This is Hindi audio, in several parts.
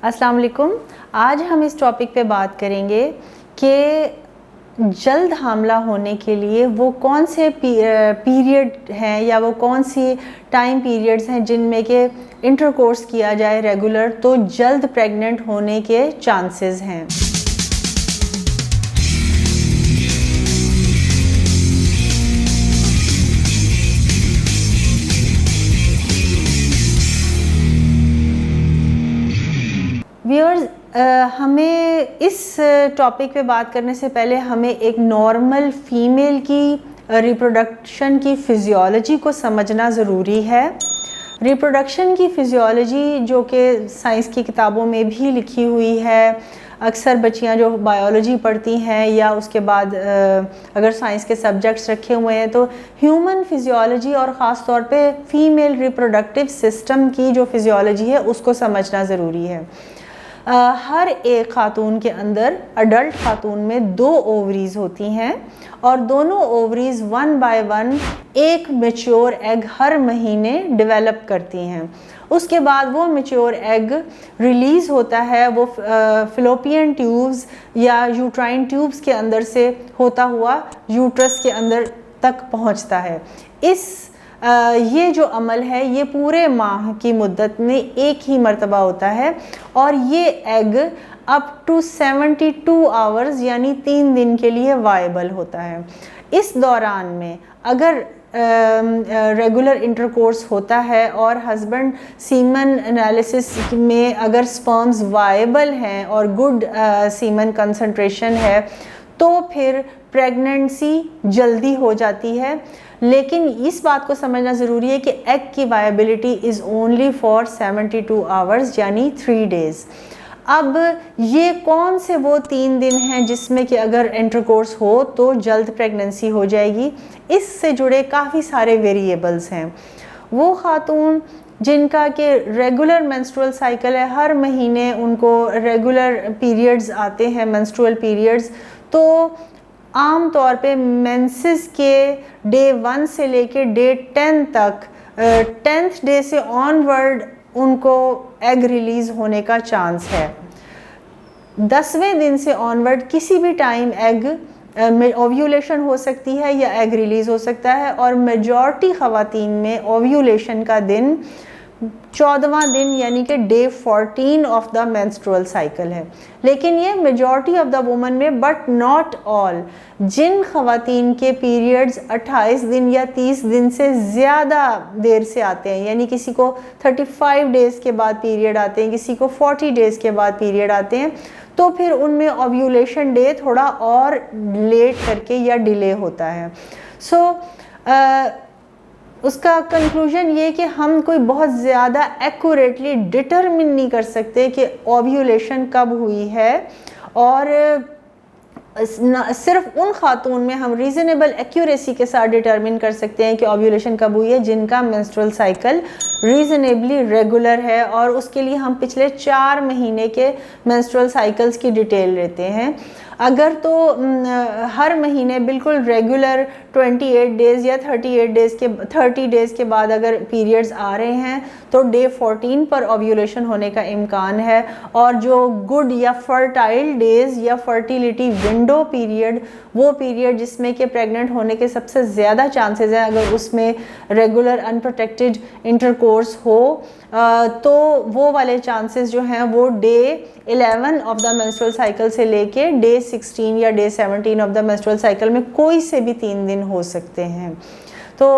अस्सलाम वालेकुम। आज हम इस टॉपिक पे बात करेंगे कि जल्द हामला होने के लिए वो कौन से पीरियड हैं या वो कौन सी टाइम पीरियड्स हैं जिनमें के इंटरकोर्स किया जाए रेगुलर तो जल्द प्रेग्नेंट होने के चांसेस हैं। व्यूअर्स, हमें इस टॉपिक पे बात करने से पहले हमें एक नॉर्मल फीमेल की रिप्रोडक्शन की फिजियोलॉजी को समझना ज़रूरी है। रिप्रोडक्शन की फिजियोलॉजी जो कि साइंस की किताबों में भी लिखी हुई है, अक्सर बच्चियां जो बायोलॉजी पढ़ती हैं या उसके बाद अगर साइंस के सब्जेक्ट्स रखे हुए हैं तो ह्यूमन फिजियोलॉजी और ख़ास तौर पे फीमेल रिप्रोडक्टिव सिस्टम की जो फिजियोलॉजी है उसको समझना ज़रूरी है। हर एक खातून के अंदर, अडल्ट खातून में 2 ओवरीज होती हैं और दोनों ओवरीज 1 बाय 1 एक मैच्योर एग हर महीने डेवलप करती हैं। उसके बाद वो मैच्योर एग रिलीज़ होता है, वो फिलोपियन ट्यूब्स या यूट्राइन ट्यूब्स के अंदर से होता हुआ यूट्रस के अंदर तक पहुंचता है। ये जो अमल है ये पूरे माह की मुद्दत में एक ही मर्तबा होता है और ये एग अप टू 72 आवर्स यानी 3 दिन के लिए वायबल होता है। इस दौरान में अगर रेगुलर इंटरकोर्स होता है और हस्बैंड सीमन एनालिसिस में अगर स्पर्म्स वायबल हैं और गुड सीमन कंसंट्रेशन है तो फिर प्रेगनेंसी जल्दी हो जाती है। लेकिन इस बात को समझना ज़रूरी है कि एग की viability is only for 72 hours यानी 3 डेज़। अब ये कौन से वो 3 दिन हैं जिसमें कि अगर इंटरकोर्स हो तो जल्द प्रेगनेंसी हो जाएगी, इससे जुड़े काफ़ी सारे वेरिएबल्स हैं। वो खातून जिनका कि रेगुलर मेंस्ट्रुअल साइकिल है, हर महीने उनको रेगुलर पीरियड्स आते हैं, मेंस्ट्रुअल पीरियड्स, तो आम तौर पे मेंसेस के डे 1 से लेके डे 10 तक 10th डे से ऑनवर्ड उनको एग रिलीज़ होने का चांस है। 10वें दिन से ऑनवर्ड किसी भी टाइम एग ओव्यूलेशन हो सकती है या एग रिलीज़ हो सकता है और मेजॉरिटी ख़वातीन में ओव्यूलेशन का दिन 14वां दिन यानी कि day 14 of the menstrual cycle है। लेकिन ये मेजॉरिटी ऑफ द वुमन में, बट नॉट ऑल। जिन ख़वातीन के पीरियड्स 28 दिन या 30 दिन से ज़्यादा देर से आते हैं, यानी किसी को 35 डेज़ के बाद पीरियड आते हैं, किसी को 40 डेज़ के बाद पीरियड आते हैं, तो फिर उनमें ओव्यूलेशन डे थोड़ा और लेट करके या डिले होता है। उसका कंक्लूजन ये कि हम कोई बहुत ज़्यादा एक्यूरेटली डिटरमिन नहीं कर सकते कि ओव्यूलेशन कब हुई है, और सिर्फ उन खातून में हम रीज़नेबल एक्यूरेसी के साथ डिटरमिन कर सकते हैं कि ओव्यूलेशन कब हुई है जिनका मेंस्ट्रुअल साइकिल रीज़नेबली रेगुलर है, और उसके लिए हम पिछले 4 महीने के मेंस्ट्रुअल साइकिल्स की डिटेल लेते हैं। अगर तो हर महीने बिल्कुल रेगुलर 28 डेज़ या 30 डेज़ के बाद अगर पीरियड्स आ रहे हैं तो डे 14 पर ओव्यूलेशन होने का इम्कान है, और जो गुड या फर्टाइल डेज़ या फर्टिलिटी विंडो पीरियड, वो पीरियड जिसमें कि प्रेग्नेंट होने के सबसे ज़्यादा चांसेस हैं, अगर उसमें रेगुलर अनप्रोटेक्टेड इंटरकोर्स हो तो वो वाले चांसेस जो हैं वो day 11 of the menstrual cycle से लेके डे 16 या day 17 of the menstrual cycle में कोई से भी 3 दिन हो सकते हैं। तो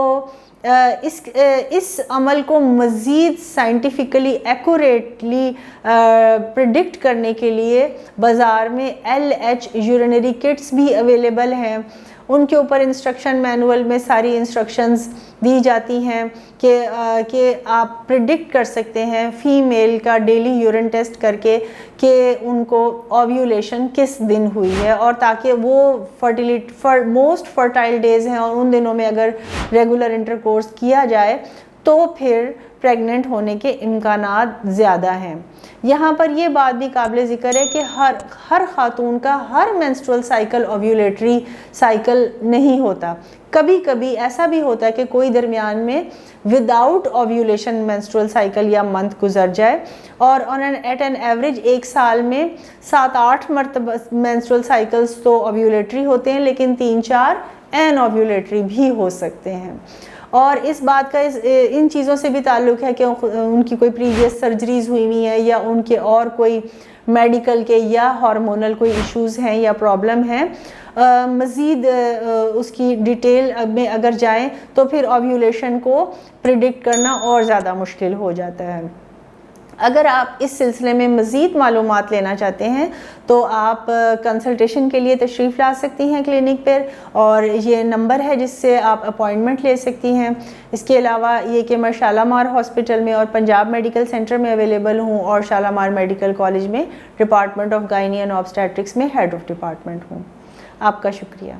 इस अमल को मज़ीद साइंटिफिकली एक्यूरेटली प्रिडिक्ट करने के लिए बाज़ार में LH यूरिनरी किट्स भी अवेलेबल हैं। उनके ऊपर इंस्ट्रक्शन मैनुअल में सारी इंस्ट्रक्शंस दी जाती हैं कि आप प्रिडिक्ट कर सकते हैं फीमेल का डेली यूरिन टेस्ट करके कि उनको ओव्यूलेशन किस दिन हुई है, और ताकि वो मोस्ट फर्टाइल डेज़ हैं और उन दिनों में अगर रेगुलर इंटरकोर्स किया जाए तो फिर प्रेग्नेंट होने के इम्कानात ज़्यादा हैं। यहाँ पर ये बात भी काबिल ज़िक्र है कि हर खातून का हर मेंस्ट्रुअल साइकिल ओव्यूलेटरी साइकिल नहीं होता। कभी कभी ऐसा भी होता है कि कोई दरमियान में विदाउट ओव्यूलेशन मेंस्ट्रुअल साइकिल या मंथ गुजर जाए, और एट एन एवरेज एक साल में 7-8 मरतबा मेंस्ट्रुअल साइकिल्स तो ओव्यूलेटरी होते हैं, लेकिन 3-4 एन ओव्यूलेटरी भी हो सकते हैं। और इस बात का इन चीज़ों से भी ताल्लुक़ है कि उनकी कोई प्रीवियस सर्जरीज हुई हुई हैं या उनके और कोई मेडिकल के या हार्मोनल कोई इश्यूज़ हैं या प्रॉब्लम हैं। मज़ीद उसकी डिटेल में अगर जाएं तो फिर ओव्यूलेशन को प्रिडिक्ट करना और ज़्यादा मुश्किल हो जाता है। अगर आप इस सिलसिले में मज़ीद मालूमात लेना चाहते हैं तो आप कंसल्टेशन के लिए तशरीफ़ ला सकती हैं क्लिनिक पर, और ये नंबर है जिससे आप अपॉइंटमेंट ले सकती हैं। इसके अलावा ये कि मैं शालामार हॉस्पिटल में और पंजाब मेडिकल सेंटर में अवेलेबल हूँ, और शालामार मेडिकल कॉलेज में department of gynae and obstetrics में हेड ऑफ़ डिपार्टमेंट हूँ। आपका शुक्रिया।